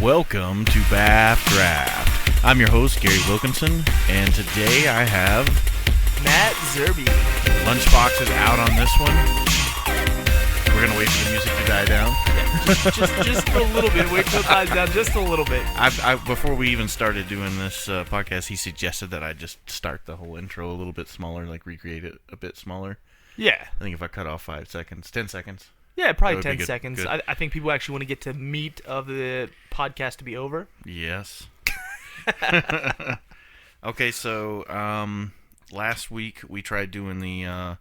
Welcome to BAF Draft. I'm your host, Gary Wilkinson, and today I have Matt Zerby. Lunchbox is out on this one. We're going to wait for the music to die down. just a little bit. Wait till it dies down just a little bit. Before we even started doing this podcast, he suggested that I just start the whole intro a little bit smaller, like recreate it a bit smaller. Yeah. I think if I cut off 5 seconds, 10 seconds. Yeah, probably That would 10 be seconds. good. I think people actually want to get to meat of the podcast to be over. Yes. Okay, so last week we tried doing the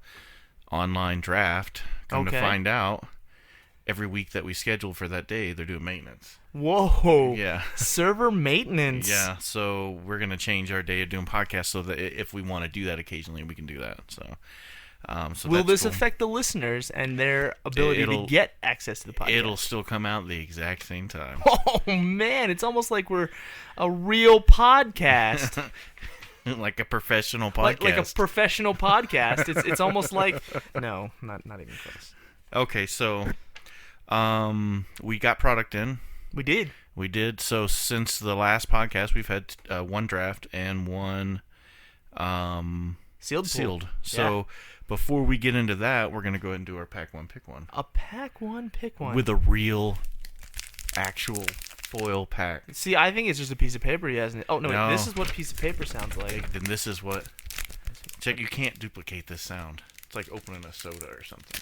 online draft. Come to find out, every week that we scheduled for that day, they're doing maintenance. Whoa. Yeah. Server maintenance. Yeah, so we're going to change our day of doing podcasts so that if we want to do that occasionally, we can do that. So will that's this cool. affect the listeners and their ability to get access to the podcast? It'll still come out the exact same time. Oh, man. It's almost like we're a real podcast. Like a professional podcast. Like a professional podcast. It's almost like... No, not even close. Okay, so we got product in. We did. We did. So since the last podcast, we've had one draft and one Sealed. So before we get into that, we're going to go ahead and do our pack one, pick one. A pack one, pick one. With a real, actual foil pack. See, I think it's just a piece of paper he hasn't... Oh, no, No. wait, this is what a piece of paper sounds like. Then this is what... Check, you can't duplicate this sound. It's like opening a soda or something.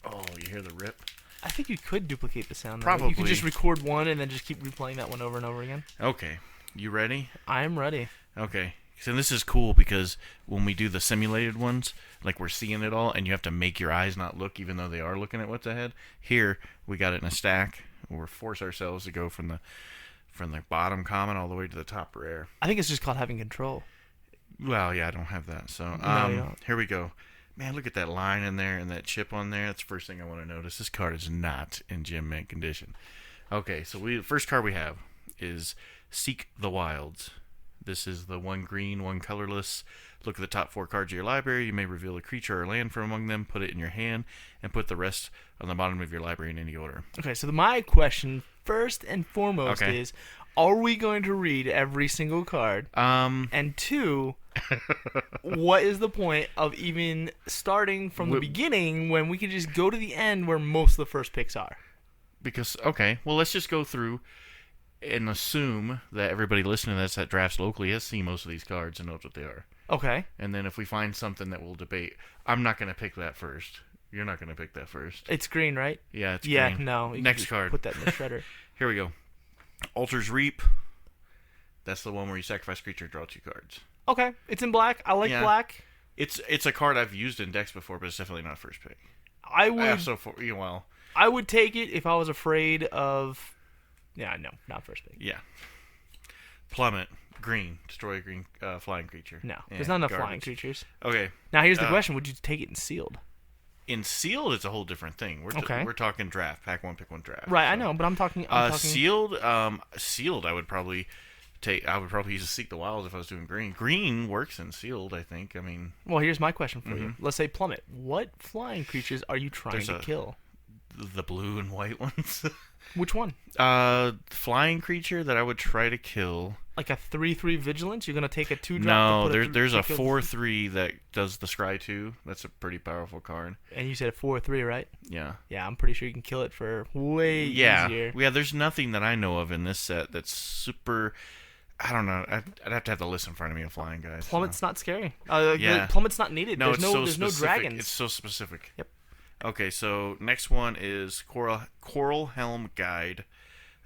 Oh, you hear the rip? I think you could duplicate the sound. Probably. You could just record one and then just keep replaying that one over and over again. Okay. You ready? I'm ready. Okay. So this is cool because when we do the simulated ones, like we're seeing it all, and you have to make your eyes not look even though they are looking at what's ahead. Here, we got it in a stack. We'll force ourselves to go from the bottom common all the way to the top rare. I think it's just called having control. Well, yeah, I don't have that. So No, you don't. here we go. Man, look at that line in there and that chip on there. That's the first thing I want to notice. This card is not in gem mint condition. Okay, so the first card we have is Seek the Wilds. This is the one green, one colorless. Look at the top 4 cards of your library. You may reveal a creature or land from among them, put it in your hand, and put the rest on the bottom of your library in any order. Okay, so my question, first and foremost, Okay. is, are we going to read every single card? And 2, what is the point of even starting from the beginning when we can just go to the end where most of the first picks are? Because, okay, well, let's just go through and assume that everybody listening to this that drafts locally has seen most of these cards and knows what they are. Okay. And then if we find something that we'll debate, I'm not going to pick that first. You're not going to pick that first. It's green, right? Yeah, it's Yeah, green. no. You Next can card. Put that in the shredder. Here we go. Altar's Reap. That's the one where you sacrifice creature and draw 2 cards. Okay, it's in black. I like black. It's a card I've used in decks before, but it's definitely not first pick. I would I would take it if I was afraid of... Yeah, no, not first pick. Yeah. Plummet. Green. Destroy a green flying creature. No, there's not enough flying creatures. Okay. Now here's the question: would you take it in sealed? In sealed, it's a whole different thing. We're talking draft. Pack one, pick one draft. Right, so. I know, but I'm talking. Sealed. Sealed. I would probably take. I would probably use a Seek the Wilds if I was doing green. Green works in sealed. I think. I mean. Well, here's my question for you. Let's say Plummet. What flying creatures are you trying to kill? The blue and white ones. Which one? Flying creature that I would try to kill. Like a 3/3 vigilance? You're gonna take a 2-drop? No, there's a 4/3 that does the Scry 2. That's a pretty powerful card. And you said a 4/3, right? Yeah. Yeah, I'm pretty sure you can kill it for way easier. Yeah, there's nothing that I know of in this set that's super... I don't know. I'd have to have the list in front of me of flying guys. Plummet's not scary. Yeah. Plummet's not needed. No, there's no dragons. It's so specific. Yep. Okay, so next one is Coral Helm Guide.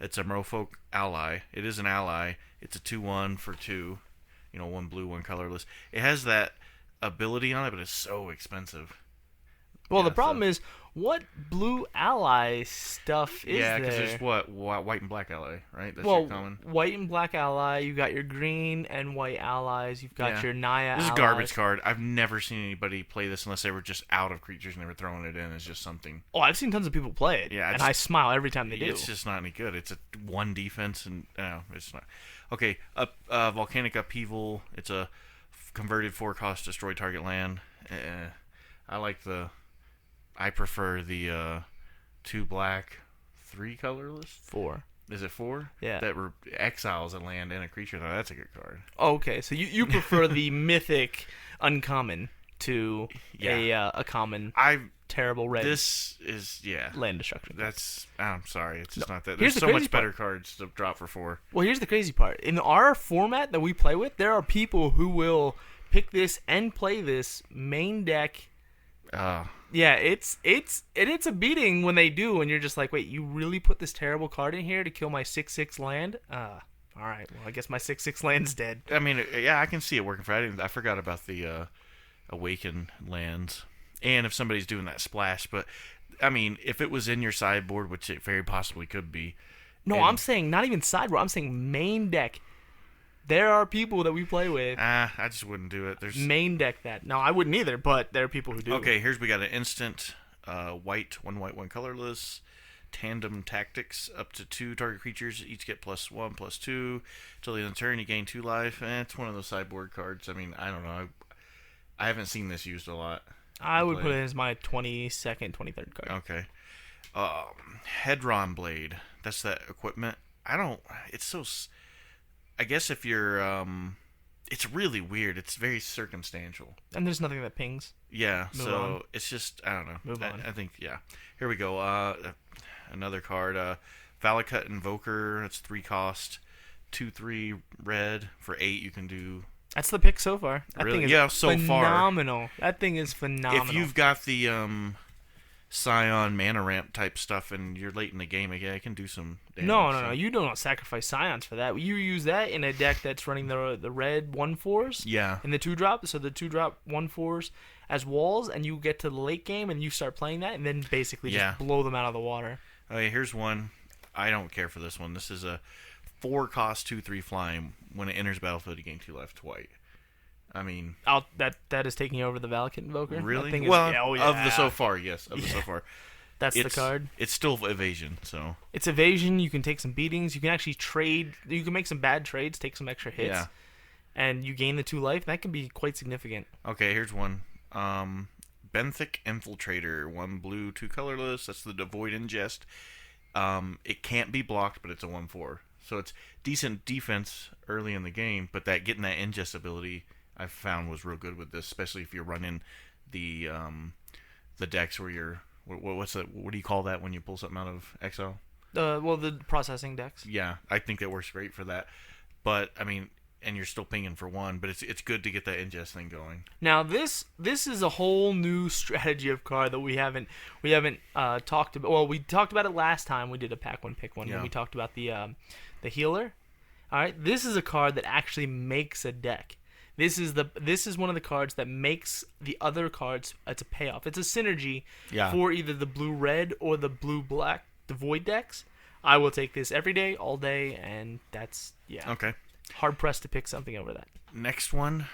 It's a Merfolk ally. It is an ally. It's a 2/1 for 2. You know, 1 blue, 1 colorless. It has that ability on it, but it's so expensive. Well, the problem is, what blue ally stuff is there? Yeah, because there's what? White and black ally, right? That's well, your common. White and black ally, you've got your green and white allies, you've got your Naya This is allies. a garbage card. I've never seen anybody play this unless they were just out of creatures and they were throwing it in as just something. Oh, I've seen tons of people play it, and I smile every time they do. It's just not any good. It's a 1 defense, and no, it's not. Okay, Volcanic Upheaval. It's a converted 4-cost destroy target land. I prefer the 2 black, 3 colorless? 4. Is it 4? Yeah. That exiles a land and a creature. Now that's a good card. Okay, so you prefer the mythic uncommon to a common terrible red. This is land destruction. I'm sorry, it's just not that. There's so much better cards to drop for 4. Well, here's the crazy part. In our format that we play with, there are people who will pick this and play this main deck. Yeah, it's a beating when they do, and you're just like, wait, you really put this terrible card in here to kill my 6/6 land? All right, well, I guess my 6/6 land's dead. I mean, yeah, I can see it working for. I forgot about the Awaken lands, and if somebody's doing that splash, but I mean, if it was in your sideboard, which it very possibly could be. No, I'm saying not even sideboard. I'm saying main deck. There are people that we play with. I just wouldn't do it. There's main deck that. No, I wouldn't either, but there are people who do. Okay, we got an instant white, 1 colorless, tandem tactics, up to 2 target creatures, each get +1/+2. Till the end of the turn, you gain 2 life. It's one of those sideboard cards. I mean, I don't know. I haven't seen this used a lot. I would put it as my 22nd, 23rd card. Okay. Hedron Blade. That's that equipment. It's so... I guess if you're... it's really weird. It's very circumstantial. And there's nothing that pings. Yeah, Move on. It's just... I don't know. Move on. I think, yeah. Here we go. Another card. Valakut Invoker. It's 3 cost. 2/3 red. For 8, you can do... That's the pick so far. That really? thing is phenomenal. That thing is phenomenal. If you've got the Scion mana ramp type stuff and you're late in the game, I can do some damage. No. You don't sacrifice Scions for that. You use that in a deck that's running the red 1/4s. Yeah. And the 2-drop. So the 2-drop 1/4s as walls, and you get to the late game and you start playing that, and then basically just blow them out of the water. Okay, here's one. I don't care for this one. This is a 4 cost 2/3 flying. When it enters battlefield, you gain 2 life to white. I mean, that is taking over the Valakut Invoker. Really? That thing is, of the so far, yes. Of the so far, that's the card. It's still evasion, so it's evasion. You can take some beatings. You can actually trade. You can make some bad trades, take some extra hits, and you gain the 2 life. That can be quite significant. Okay, here's one. Benthic Infiltrator, 1 blue, 2 colorless. That's the Devoid Ingest. It can't be blocked, but it's a 1/4. So it's decent defense early in the game, but getting that ingest ability I found was real good with this, especially if you're running the decks where you're what do you call that when you pull something out of exile? The processing decks. Yeah, I think that works great for that. But I mean, and you're still pinging for 1, but it's good to get that ingest thing going. Now this is a whole new strategy of card that we haven't talked about. Well, we talked about it last time we did a pack 1 pick 1 when we talked about the healer. All right, this is a card that actually makes a deck. This is one of the cards that makes the other cards. It's a payoff. It's a synergy for either the blue-red or the blue-black Devoid decks. I will take this every day, all day, and that's okay. Hard pressed to pick something over that. Next one.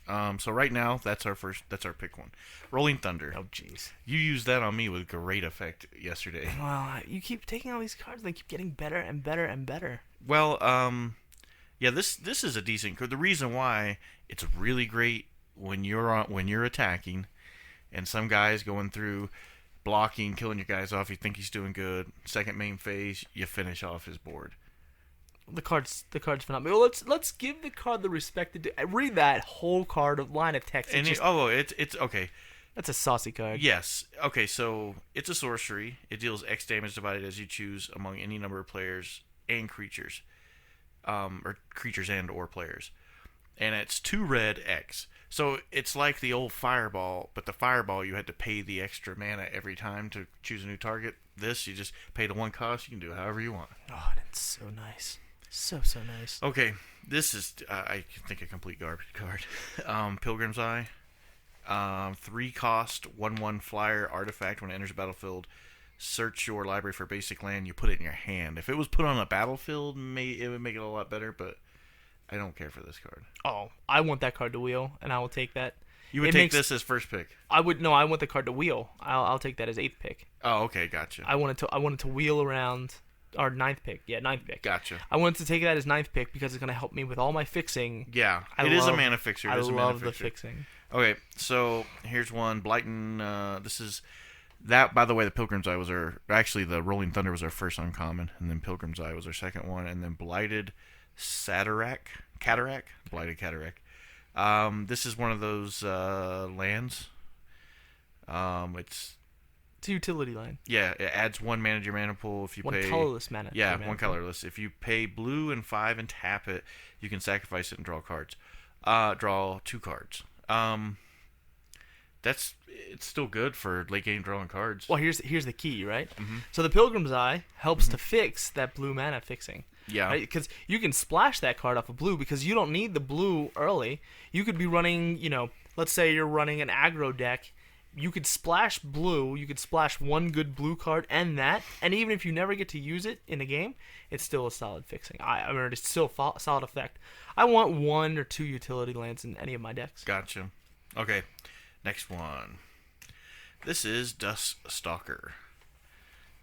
So right now that's our pick 1. Rolling Thunder. Oh jeez. You used that on me with great effect yesterday. Well, you keep taking all these cards, they keep getting better and better and better. Well, yeah, this is a decent card. The reason why it's really great when you're attacking, and some guy's going through blocking, killing your guys off. You think he's doing good. Second main phase, you finish off his board. The card's phenomenal. Well, let's give the card the respect to read that whole card of line of text. And it's okay. That's a saucy card. Yes. Okay, so it's a sorcery. It deals X damage divided as you choose among any number of players and creatures. Or creatures and or players. And it's 2 red X. So it's like the old Fireball, but the Fireball you had to pay the extra mana every time to choose a new target. This, you just pay the 1 cost. You can do it however you want. Oh, that's so nice. So nice. Okay, this is, I think, a complete garbage card. Pilgrim's Eye. 3 cost, 1/1 flyer artifact. When it enters the battlefield, search your library for basic land. You put it in your hand. If it was put on a battlefield, it would make it a lot better, but I don't care for this card. Oh, I want that card to wheel, and I will take that. You would take this as first pick? I would. No, I want the card to wheel. I'll take that as 8th pick. Oh, okay, gotcha. I want it to wheel around. Or 9th pick. Yeah, 9th pick. Gotcha. I wanted to take that as 9th pick because it's going to help me with all my fixing. Yeah, it is a mana fixer. I love the fixing. Okay, so here's one. Blighton, this is That, by the way, the Pilgrim's Eye was the Rolling Thunder was our first uncommon, and then Pilgrim's Eye was our second one, and then Blighted Cataract. This is one of those lands. It's a utility line. Yeah, it adds 1 mana to your mana pool if you pay... One colorless mana. Yeah, 1 colorless. If you pay blue and 5 and tap it, you can sacrifice it and draw cards. Draw 2 cards. It's still good for late game drawing cards. Well, here's the key, right? Mm-hmm. So the Pilgrim's Eye helps to fix that blue mana fixing. Yeah. Right? Because you can splash that card off of blue because you don't need the blue early. You could be running, let's say you're running an aggro deck. You could splash blue. You could splash 1 good blue card and that. And even if you never get to use it in a game, it's still a solid fixing. It's still a solid effect. I want 1 or 2 utility lands in any of my decks. Gotcha. Okay. Next one. This is Dust Stalker.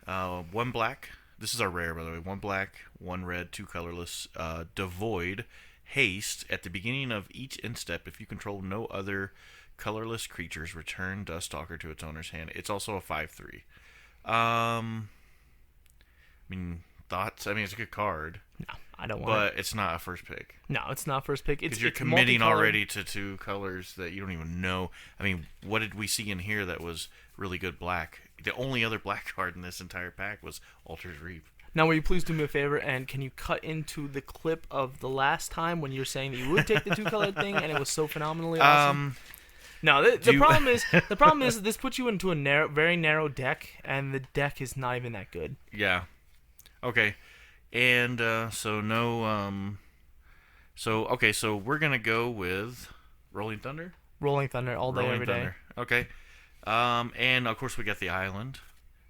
1 black. This is our rare, by the way. 1 black, 1 red, 2 colorless. Devoid. Haste. At the beginning of each end step, if you control no other colorless creatures, return Dust Stalker to its owner's hand. It's also a 5/3. Thoughts? It's a good card. No, I don't want it. But it's not a first pick. No, it's not first pick. Because you're committing already to 2 colors that you don't even know. What did we see in here that was really good black? The only other black card in this entire pack was Altar's Reap. Now, will you please do me a favor, and can you cut into the clip of the last time when you were saying that you would take the 2-color thing, and it was so phenomenally awesome? No, the problem is this puts you into a very narrow deck, and the deck is not even that good. Yeah. Okay. And so we're gonna go with Rolling Thunder. Rolling Thunder all day, every day. Okay. And of course we got the Island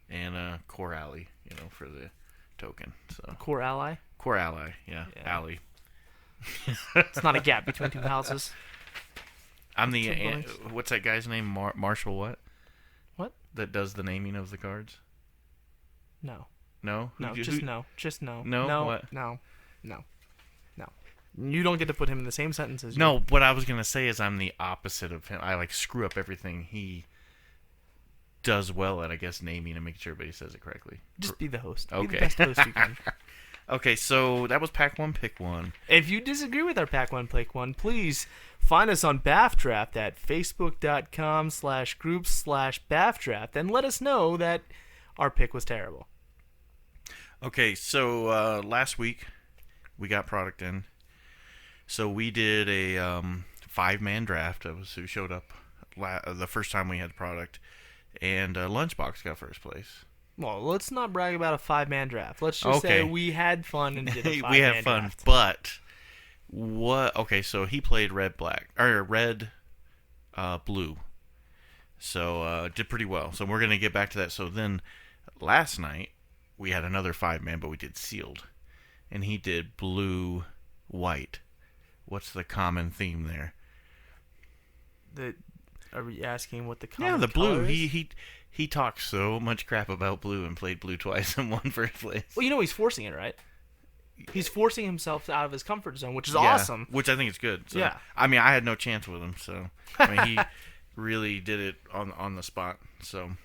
and Core Alley, for the token. So Core Ally. Yeah. Alley. It's not a gap between 2 houses. I'm the what's that guy's name? Marshall what? What? That does the naming of the cards? No. No? No, just no. Just no. No? What? No. You don't get to put him in the same sentence as you. No, what I was going to say is I'm the opposite of him. I screw up everything he does well at, I guess, naming and making sure everybody says it correctly. Just be the host. Okay. Be the best host you can. Okay, so that was Pack 1, Pick 1. If you disagree with our Pack 1, Pick 1, please find us on BAF Draft at facebook.com/groups/BAFDraft and let us know that our pick was terrible. Okay, so last week we got product in. So we did a 5-man draft. That was who showed up the first time we had product. And Lunchbox got first place. Well, let's not brag about a 5-man draft. Let's just say we had fun and did a 5-man draft. We had fun, but what? Okay, so he played red blue. So did pretty well. So we're gonna get back to that. So then last night we had another 5-man, but we did sealed, and he did blue white. What's the common theme there? Are we asking what the common the blue. Is? He talked so much crap about blue and played blue twice and won first place. Well, he's forcing it, right? He's forcing himself out of his comfort zone, which is awesome. Which I think is good. So, yeah. I had no chance with him, so he really did it on the spot. So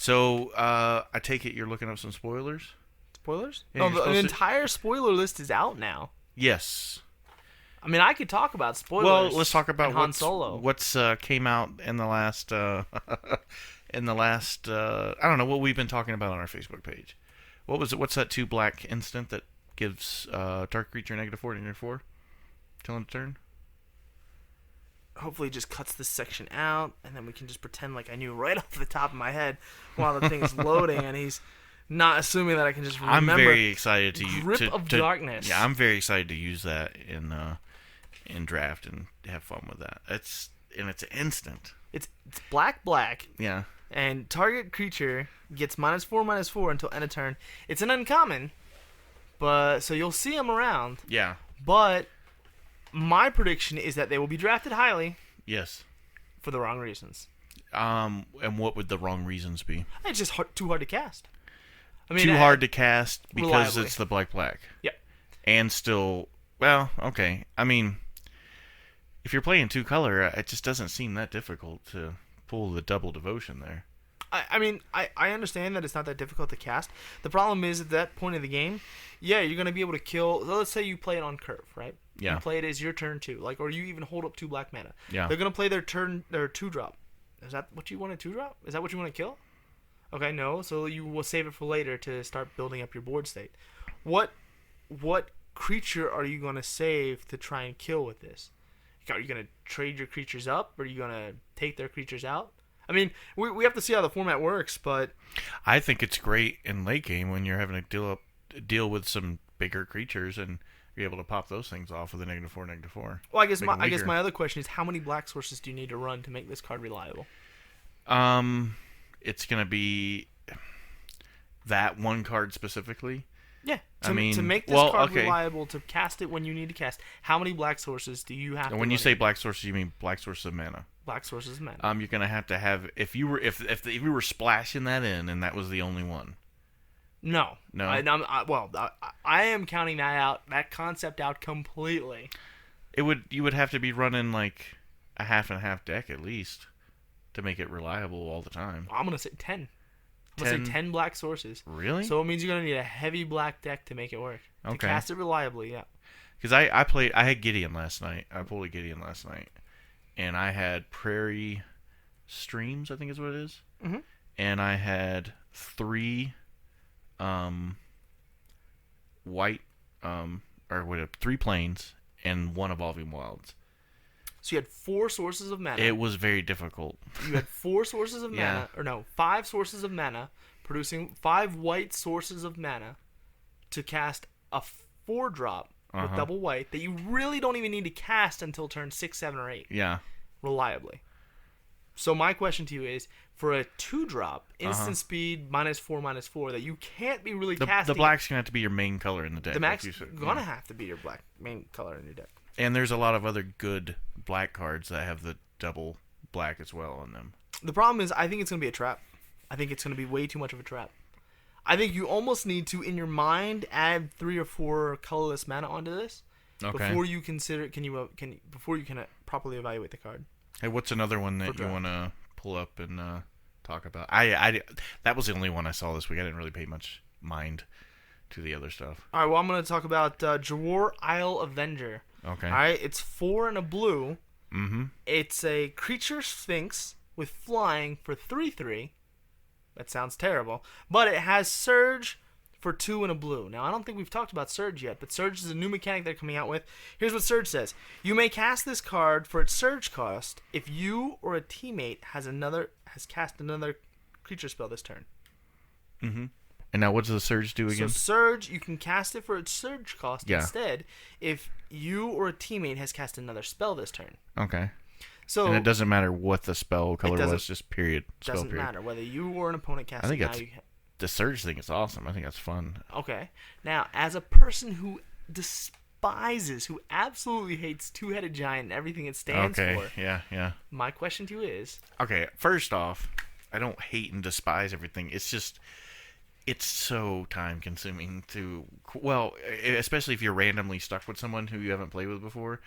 I take it you're looking up some spoilers? Spoilers? Yeah, no, the entire spoiler list is out now. Yes. I could talk about spoilers. Well, let's talk about Han Solo. What's came out in the last I don't know what we've been talking about on our Facebook page. What was it? What's that 2 black instant that gives target creature -4 to -4 till end of turn? Hopefully, it just cuts this section out, and then we can just pretend like I knew right off the top of my head while the thing's loading, and he's not assuming that I can just remember. I'm very excited to use Grip of Darkness. Yeah, I'm very excited to use that in draft and have fun with that. It's an instant. It's black. Yeah. And target creature gets -4/-4 until end of turn. It's an uncommon, but so you'll see them around. Yeah. But my prediction is that they will be drafted highly. Yes. For the wrong reasons. And what would the wrong reasons be? It's just too hard to cast. Too hard to cast because reliably. it's the black. Yep. And still, well, okay. If you're playing 2-color, it just doesn't seem that difficult to pull the double devotion there. I mean, I understand that it's not that difficult to cast. The problem is at that point of the game, yeah, you're gonna be able to kill. So let's say you play it on curve, right? Yeah. You play it as your turn 2, like, or you even hold up 2 black mana. Yeah. They're gonna play their 2-drop. Is that what you want to 2-drop? Is that what you want to kill? Okay, no. So you will save it for later to start building up your board state. What creature are you gonna save to try and kill with this? Are you gonna trade your creatures up, or are you gonna take their creatures out? I mean, we have to see how the format works, but I think it's great in late game when you're having to deal with some bigger creatures and you're able to pop those things off with a -4/-4. Well, I guess my other question is, how many black sources do you need to run to make this card reliable? It's gonna be that one card specifically. Yeah. To make this card reliable, to cast it when you need to cast, how many black sources do you have? And when you say black sources, you mean black sources of mana. Black sources of mana. You're gonna have to have if you were splashing that in and that was the only one. No. No. I am counting that concept out completely. You would have to be running like a half and half deck at least to make it reliable all the time. I'm gonna say 10. I'm gonna say 10 black sources. Really? So it means you're gonna need a heavy black deck to make it work. Okay. To cast it reliably, yeah. Because I had Gideon last night. I pulled a Gideon last night, and I had Prairie Streams, I think is what it is. Mm-hmm. And I had 3 white 3 plains and 1 Evolving Wilds. So you had 4 sources of mana. It was very difficult. You had 4 sources of mana, or no, 5 sources of mana, producing 5 white sources of mana to cast a 4-drop with double white that you really don't even need to cast until turn 6, 7, or 8. Yeah. Reliably. So my question to you is, for a 2-drop, instant speed -4/-4 that you can't be really casting. The black's going to have to be your main color in the deck. The black's going to have to be your main color in your deck. And there's a lot of other good black cards that have the double black as well on them. The problem is, I think it's going to be a trap. I think it's going to be way too much of a trap. I think you almost need to, in your mind, add 3 or 4 colorless mana onto this before you consider before you can properly evaluate the card. Hey, what's another one that you want to pull up and talk about? That was the only one I saw this week. I didn't really pay much mind to the other stuff. All right, well, I'm going to talk about Jawar Isle Avenger. Okay. All right, it's 4 and a blue. Mm-hmm. It's a creature sphinx with flying for 3/3. That sounds terrible. But it has Surge for 2 and a blue. Now, I don't think we've talked about Surge yet, but Surge is a new mechanic they're coming out with. Here's what Surge says. You may cast this card for its Surge cost if you or a teammate has cast another creature spell this turn. Mm-hmm. And now what does the Surge do again? So Surge, you can cast it for its Surge cost instead if you or a teammate has cast another spell this turn. Okay. So and it doesn't matter what the spell color was, just period. Doesn't matter whether you or an opponent cast it. I think the Surge thing is awesome. I think that's fun. Okay. Now, as a person who who absolutely hates Two-Headed Giant and everything it stands for. Yeah. My question to you is... Okay, first off, I don't hate and despise everything. It's just... It's so time-consuming to... Well, especially if you're randomly stuck with someone who you haven't played with before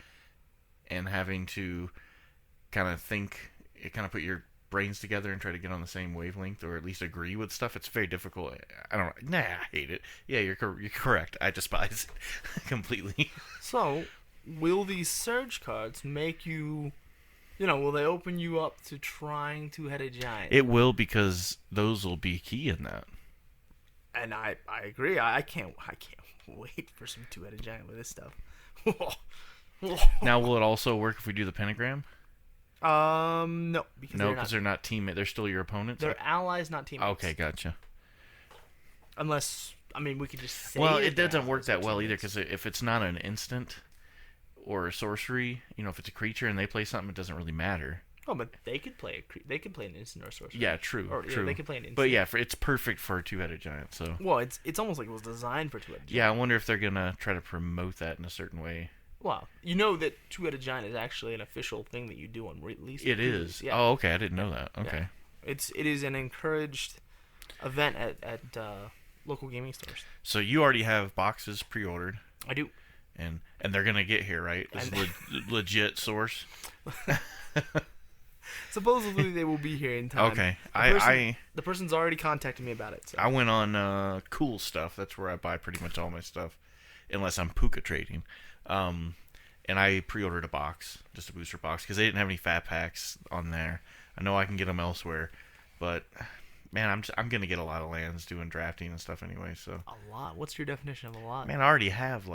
and having to kind of put your brains together and try to get on the same wavelength or at least agree with stuff. It's very difficult. I hate it. Yeah, you're correct. I despise it completely. So, will these Surge cards make you... will they open you up to trying Two-Headed Giant? It will, because those will be key in that. And I agree. I can't wait for some Two-Headed Giant with this stuff. Now, will it also work if we do the pentagram? No, because they're not teammates. They're still your opponents. They're allies, not teammates. Okay, gotcha. Unless, we could just say. Well, it doesn't work that well either, because if it's not an instant or a sorcery, if it's a creature and they play something, it doesn't really matter. Oh, but they could play an instant or a sorcery. Yeah, true. Yeah, they could play an instant. But yeah, it's perfect for a Two-Headed Giant. So. Well, it's almost like it was designed for Two-Headed Giant. Yeah, I wonder if they're gonna try to promote that in a certain way. Well, you know that Two-Headed Giant is actually an official thing that you do on release. It is. Yeah. Oh, okay. I didn't know that. Okay. Yeah. It is an encouraged event at local gaming stores. So you already have boxes pre-ordered. I do. And they're gonna get here, right? This is legit source. Supposedly they will be here in time. Okay. The person's already contacted me about it. So. I went on Cool Stuff. That's where I buy pretty much all my stuff, unless I'm puka trading. And I pre-ordered a box, just a booster box, because they didn't have any fat packs on there. I know I can get them elsewhere, but man, I'm gonna get a lot of lands doing drafting and stuff anyway. So a lot. What's your definition of a lot? Man, I already have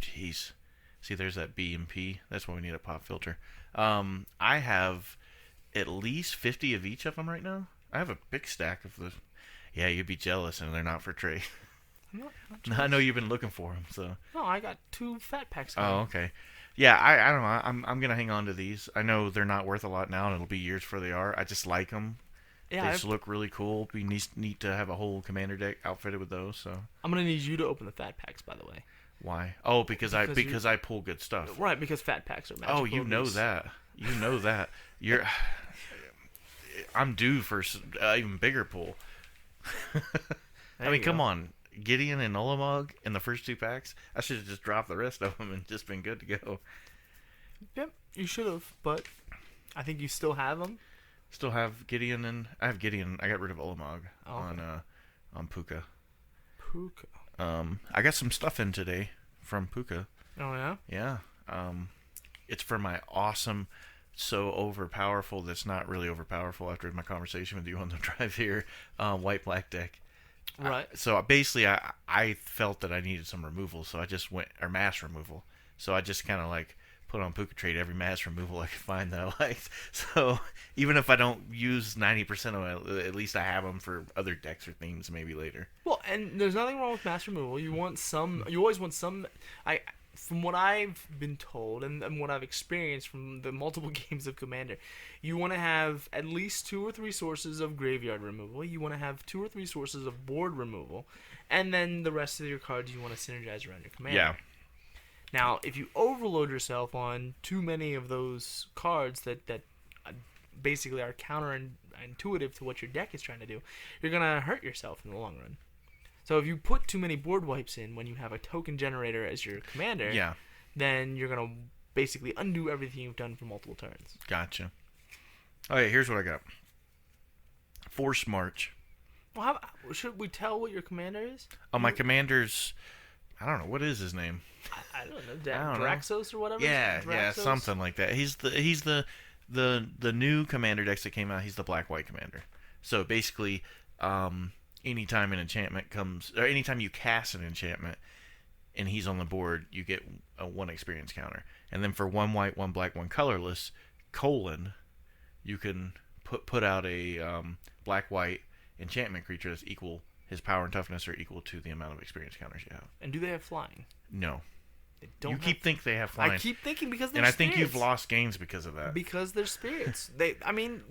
jeez. See, there's that B and P. That's why we need a pop filter. I have at least 50 of each of them right now. I have a big stack of the. Yeah, you'd be jealous, and they're not for trade. I know you've been looking for them, so. No, I got 2 fat packs. Oh, okay. Yeah, I don't know. I'm gonna hang on to these. I know they're not worth a lot now, and it'll be years before they are. I just like them. Yeah, they just look really cool. It'd be neat to have a whole commander deck outfitted with those. So I'm gonna need you to open the fat packs, by the way. Why? Oh, because I pull good stuff. Right, because fat packs are magic. Oh, you know that. You know that. I'm due for even bigger pull. I mean, come on. Gideon and Olamog in the first 2 packs. I should have just dropped the rest of them and just been good to go. Yep, you should have, but I think you still have them. Still have Gideon, and I have Gideon. I got rid of Olamog on Puka. Puka. I got some stuff in today from Puka. Oh yeah. Yeah. It's for my awesome, so overpowerful that's not really overpowerful after my conversation with you on the drive here. White black deck. Right. So basically, I felt that I needed some removal, so I just went mass removal. So I just kind of put on Puka Trade every mass removal I could find that I liked. So even if I don't use 90% of it, at least I have them for other decks or themes maybe later. Well, and there's nothing wrong with mass removal. You always want some. From what I've been told and what I've experienced from the multiple games of Commander, you want to have at least 2 or 3 sources of graveyard removal. You want to have 2 or 3 sources of board removal, and then the rest of your cards you want to synergize around your commander. Yeah. Now, if you overload yourself on too many of those cards that basically are counterintuitive to what your deck is trying to do, you're gonna hurt yourself in the long run. So if you put too many board wipes in when you have a token generator as your commander, then you're going to basically undo everything you've done for multiple turns. Gotcha. Okay, here's what I got. Force March. Well, should we tell what your commander is? Oh, my commander's... I don't know. What is his name? I don't know. Draxos or whatever? Yeah, something like that. He's the new commander decks that came out. He's the black-white commander. So basically... anytime an enchantment comes, or anytime you cast an enchantment and he's on the board, you get a 1 experience counter. And then for 1 white, 1 black, 1 colorless, you can put out a black-white enchantment creature that's equal, his power and toughness are equal to the amount of experience counters you have. And do they have flying? No. You think they have flying. I keep thinking because they're spirits. And I think spirits. you've lost games because of that. Because they're spirits.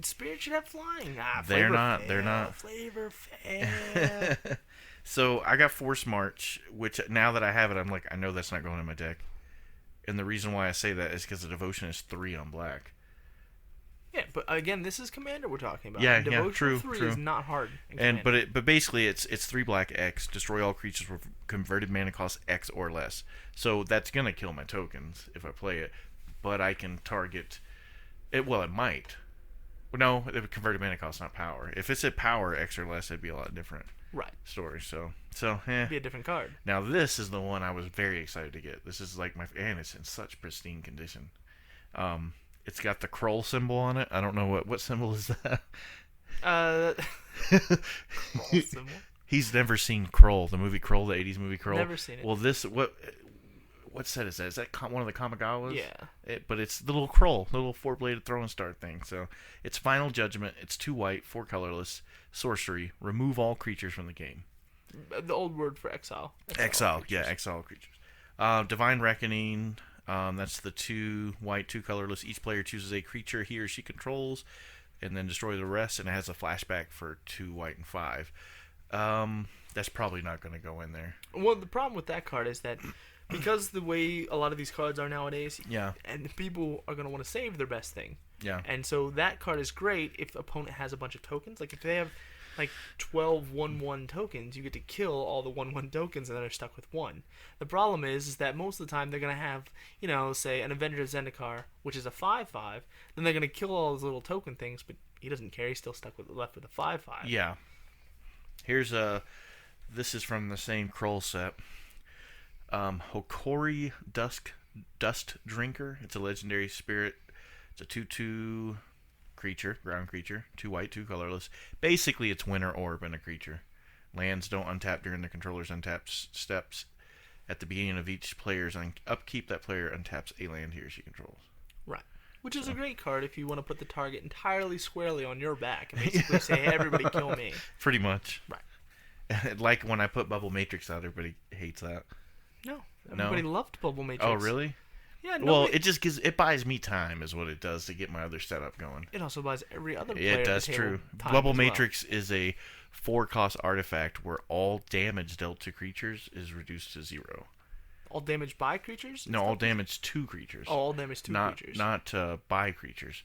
Spirits should have flying. They're not. Flavor fail. So I got Force March, which now that I have it, I'm like, I know that's not going in my deck. And the reason why I say that is because the Devotion is 3 on black. Yeah, but again, this is Commander we're talking about. Yeah, and Devotion 3 true. is not hard. But basically it's 3 black X, destroy all creatures with converted mana cost X or less. So that's gonna kill my tokens if I play it. But I can target it. Well, it might. No, it would converted mana cost, not power. If it's at power X or less, it'd be a lot different. Right. Story. So it'd be a different card. Now this is the one I was very excited to get. This is and it's in such pristine condition. It's got the Kroll symbol on it. I don't know what symbol is that. Kroll symbol. He's never seen Kroll, the movie Kroll, the 80s movie Kroll. Never seen it. Well, what set is that? Is that one of the Kamigawas? Yeah. But it's the little Kroll, the little 4-bladed throw and start thing. So it's Final Judgment. It's 2 white, 4 colorless, sorcery. Remove all creatures from the game. The old word for exile. Exile creatures. Divine Reckoning. That's the 2 white, 2 colorless. Each player chooses a creature he or she controls, and then destroy the rest. And it has a flashback for 2 white and 5. That's probably not going to go in there. Well, the problem with that card is that because the way a lot of these cards are nowadays, and people are going to want to save their best thing. Yeah. And so that card is great if the opponent has a bunch of tokens. Like if they have like 12 1/1 tokens, you get to kill all the 1/1 tokens and then are stuck with one. The problem is that most of the time they're going to have, say an Avenger Zendikar, which is a 5/5, then they're going to kill all those little token things, but he doesn't care, he's still left with a 5/5. Yeah. This is from the same Kroll set. Hokori Dust Drinker. It's a legendary spirit. It's a 2/2 creature, ground creature, 2 white, 2 colorless. Basically, it's Winter Orb and a creature. Lands don't untap during the controller's untap steps. At the beginning of each player's upkeep, that player untaps a land he or she controls. Right. Which is a great card if you want to put the target entirely squarely on your back and basically say, hey, everybody kill me. Pretty much. Right. Like when I put Bubble Matrix out, everybody hates that. No. Everybody loved Bubble Matrix. Oh, really? Yeah, well, it buys me time, is what it does to get my other setup going. It also buys every other player. It does, true. Bubble Matrix is a 4-cost artifact where all damage dealt to creatures is reduced to 0. All damage by creatures? No, all damage to creatures. Oh, all damage to creatures. Not by creatures.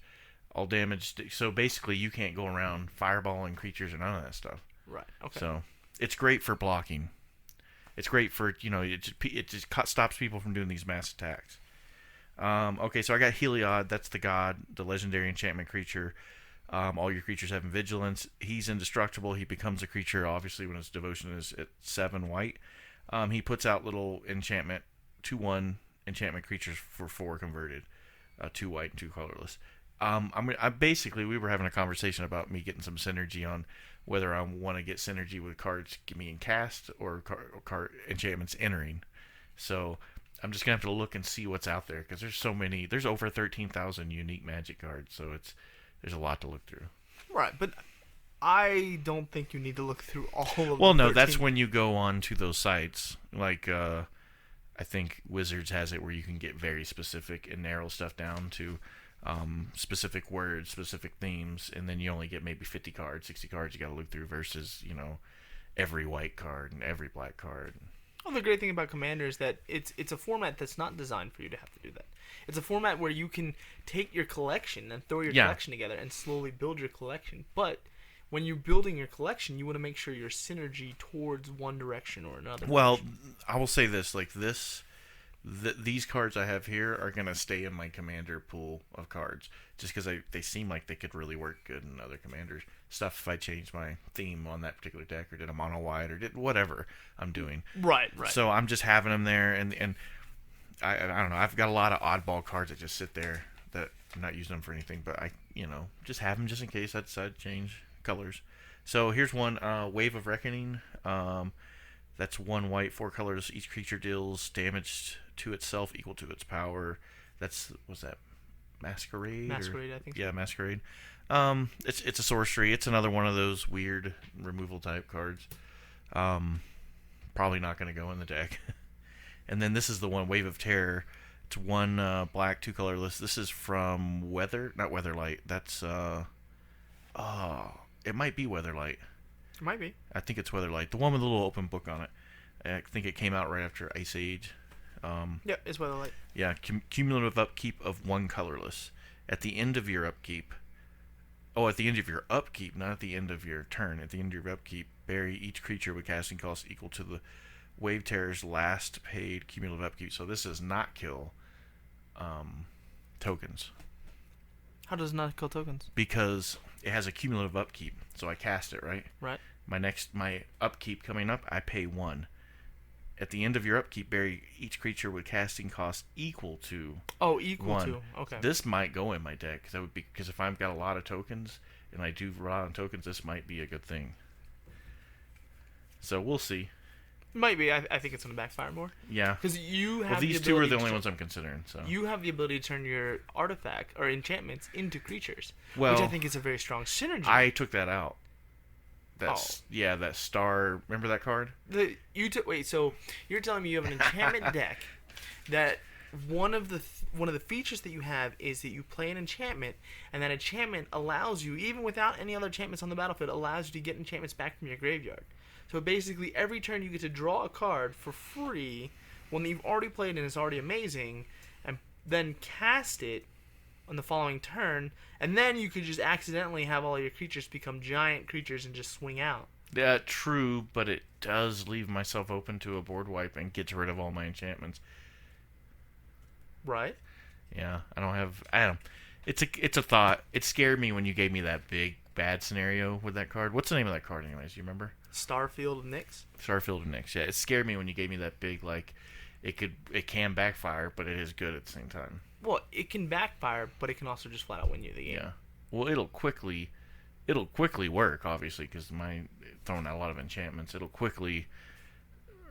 All damage. So basically, you can't go around fireballing creatures or none of that stuff. Right. Okay. So it's great for blocking. It's great for it just stops people from doing these mass attacks. Okay, so I got Heliod. That's the god, the legendary enchantment creature. All your creatures have vigilance. He's indestructible. He becomes a creature, obviously, when his devotion is at 7 white. He puts out little enchantment, 2/1 enchantment creatures for 4 converted, 2 white and 2 colorless. We were having a conversation about me getting some synergy on whether I want to get synergy with cards being cast or card enchantments entering. So I'm just gonna have to look and see what's out there because there's so many. There's over 13,000 unique Magic cards, so there's a lot to look through. Right, but I don't think you need to look through all of them. Well, no, that's when you go on to those sites. Like, I think Wizards has it where you can get very specific and narrow stuff down to specific words, specific themes, and then you only get maybe 50 cards, 60 cards you got to look through versus, every white card and every black card. Well, the great thing about Commander is that it's a format that's not designed for you to have to do that. It's a format where you can take your collection and throw your collection together and slowly build your collection. But when you're building your collection, you want to make sure your synergy towards one direction or another. Well, I will say this, these cards I have here are going to stay in my Commander pool of cards just because they seem like they could really work good in other Commanders stuff if I changed my theme on that particular deck or did a mono white or did whatever I'm doing. Right. So I'm just having them there, and I don't know. I've got a lot of oddball cards that just sit there that I'm not using them for anything, but I just have them just in case I decide to change colors. So here's one, Wave of Reckoning. That's 1 white, 4 colors. Each creature deals damage to itself equal to its power. Was that Masquerade? Masquerade, I think so. Yeah, Masquerade. It's a sorcery. It's another one of those weird removal type cards. Probably not going to go in the deck. And then this is the one, Wave of Terror. It's 1 black, 2 colorless. This is from not Weatherlight. That's it might be Weatherlight. It might be. I think it's Weatherlight. The one with the little open book on it. I think it came out right after Ice Age. Yeah, it's Weatherlight. Yeah, cumulative upkeep of 1 colorless. At the end of your upkeep. Oh, at the end of your upkeep, not at the end of your turn. At the end of your upkeep, bury each creature with casting cost equal to the Wave Terror's last paid cumulative upkeep. So this does not kill tokens. How does it not kill tokens? Because it has a cumulative upkeep. So I cast it, right? Right. My upkeep coming up, I pay 1. At the end of your upkeep, bury each creature with casting cost equal to equal 1. to. Okay. This might go in my deck because if I've got a lot of tokens and I do rely on tokens, this might be a good thing. So we'll see. Might be. I think it's going to backfire more. Yeah. Because you have these two are the only ones I'm considering. So you have the ability to turn your artifact or enchantments into creatures, which I think is a very strong synergy. I took that out. That star. Remember that card? So you're telling me you have an enchantment deck that one of the features that you have is that you play an enchantment, and that enchantment allows you, even without any other enchantments on the battlefield, allows you to get enchantments back from your graveyard. So basically, every turn you get to draw a card for free, one that you've already played and is already amazing, and then cast it on the following turn, and then you could just accidentally have all your creatures become giant creatures and just swing out. Yeah, true, but it does leave myself open to a board wipe and gets rid of all my enchantments. Right. Yeah, I don't. It's a thought. It scared me when you gave me that big bad scenario with that card. What's the name of that card, anyways? Do you remember? Starfield of Nyx. Starfield of Nyx. Yeah, it scared me when you gave me that big it can backfire, but it is good at the same time. Well, it can backfire, but it can also just flat out win you the game. Yeah. Well, it'll quickly work, obviously, because throwing out a lot of enchantments. It'll quickly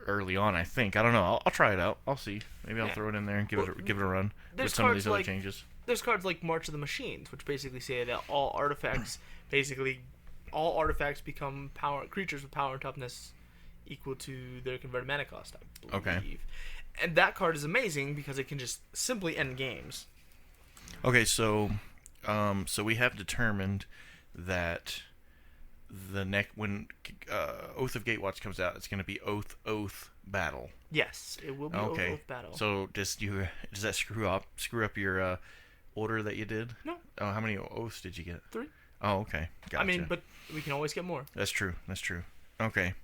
early on, I think. I don't know. I'll try it out. I'll see. Maybe I'll throw it in there and give it a run with some of these other changes. There's cards like March of the Machines, which basically say that all artifacts become creatures with power and toughness equal to their converted mana cost, I believe. Okay. And that card is amazing because it can just simply end games. Okay, so we have determined that when Oath of Gatewatch comes out, it's going to be Oath Battle. Yes, it will be Oath Battle. So does that screw up your order that you did? No. Oh, how many oaths did you get? 3. Oh, okay. Gotcha. I mean, but we can always get more. That's true. Okay.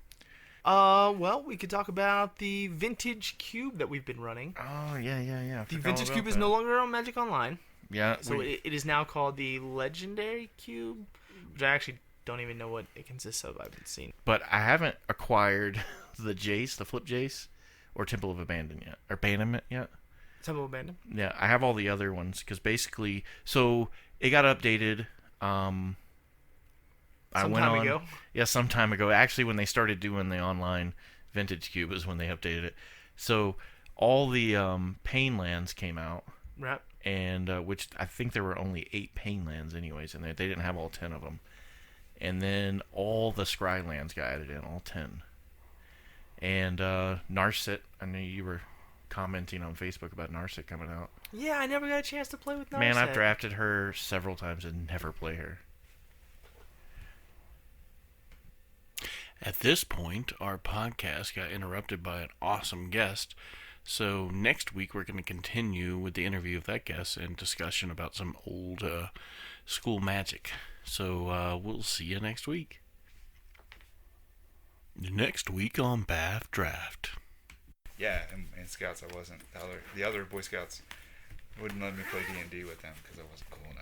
Well, we could talk about the Vintage Cube that we've been running. Oh, yeah. The Vintage Cube is no longer on Magic Online. Yeah. So it is now called the Legendary Cube, which I actually don't even know what it consists of. I haven't seen. But I haven't acquired the Flip Jace, or Temple of Abandonment yet. Temple of Abandonment? Yeah, I have all the other ones, because basically, so it got updated. Some time ago. Actually, when they started doing the online Vintage Cube is when they updated it. So all the Pain lands came out. Right. And which I think there were only 8 Pain lands anyways, and they didn't have all 10 of them. And then all the Scry lands got added in, all 10. And Narset, I know you were commenting on Facebook about Narset coming out. Yeah, I never got a chance to play with Narset. Man, I've drafted her several times and never play her. At this point, our podcast got interrupted by an awesome guest. So next week, we're going to continue with the interview of that guest and discussion about some old school magic. So we'll see you next week. Next week on BAF Draft. Yeah, and Scouts I wasn't. The other Boy Scouts wouldn't let me play D&D with them because I wasn't cool enough.